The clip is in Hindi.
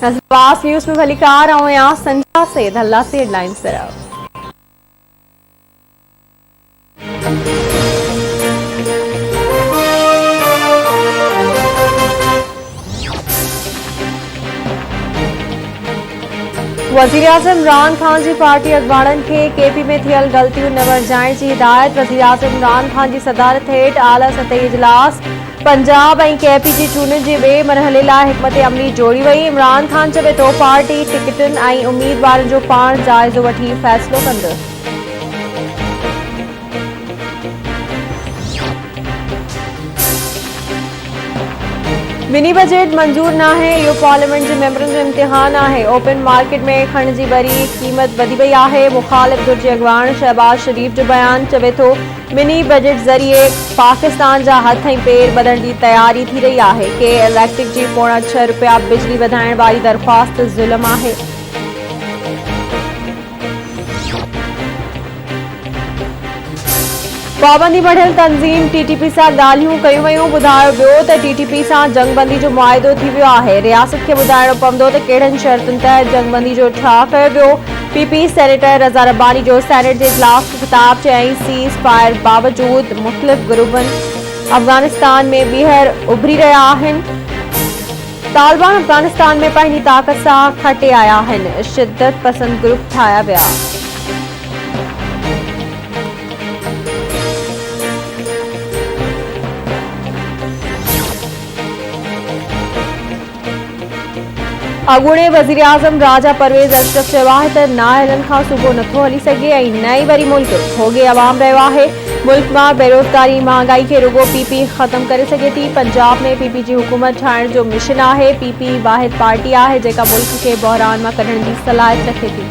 नजरबाज न्यूज में भली कार आऊं यहाँ संजा से धल्ला से हेडलाइंस तरफ। वज़ीर-ए-आज़म इमरान खान जी पार्टी अॻवाननि खे केपी में थियल ग़लतियूं न वरजाइण जी हिदायत। वज़ीर-ए-आज़म इमरान खान जी सदारत हेठि आला सतही इजलास पंजाब ऐं केपी जी चूंडुनि जे ॿिए मरहले लाइ हिकमत अमली जोड़ी वई। इमरान खान चवे थो पार्टी टिकटुनि ऐं उम्मीदवारनि जो पाण जाइज़ो वठी फ़ैसिलो कंदुसि। मिनी बजट मंजूर नाहे, इहो पार्लियामेंट जे मेंबरनि जो इम्तिहान आहे। ओपन मार्केट में खंड जी बरी क़ीमत वधी वई आहे। मुख़ालिफ़ गुट जे अॻवान शहबाज शरीफ़ जो बयान चवे थो मिनी बजट ज़रिए पाकिस्तान जा हथ ऐं पेर ॿधण जी तयारी थी रही आहे। के इलेक्ट्रिक जी ₹6.5 बिजली वधाइण वारी दरख़्वास्त ज़ुल्म आहे। पाबंदी बढ़ियल तंज़ीम टीटीपी सां ॻाल्हियूं कयूं वयूं। ॿुधायो वियो त टीटीपी सां जंगबंदी जो मुआहिदो थी वियो आहे। रियासत खे ॿुधाइणो पवंदो त कहिड़नि शर्तुनि तहत जंगबंदी जो छा कयो वियो। पीपी सेनेटर रज़ा रब्बानी जो सेनेट जे इजलास खे ख़िताब चयाईं सीज़ फायर बावजूद मुख़्तलिफ़ ग्रुपनि अफ़गानिस्तान में ॿीहर उभरी रहिया आहिनि। तालिबान अफ़गानिस्तान में पंहिंजी ताक़त सां खटे आया आहिनि। शिदत पसंद ग्रुप ठाहिया विया। अॻूणे वज़ीर-ए-आज़म राजा परवेज़ अशरफ चयो आहे त नाअहलनि खां सूबो नथो हली सघे ऐं न ई वरी मुल्क भोगे अवाम रहियो आहे। मुल्क मां बेरोज़गारी महांगाई खे रुगो पीपी ख़त्म करे सघे थी। पंजाब में पीपी जी हुकूमत ठाहिण जो मिशन आहे। पीपी वाहिद पार्टी आहे जेका मुल्क खे बहरान मां कढण जी सलाहियत रखे थी।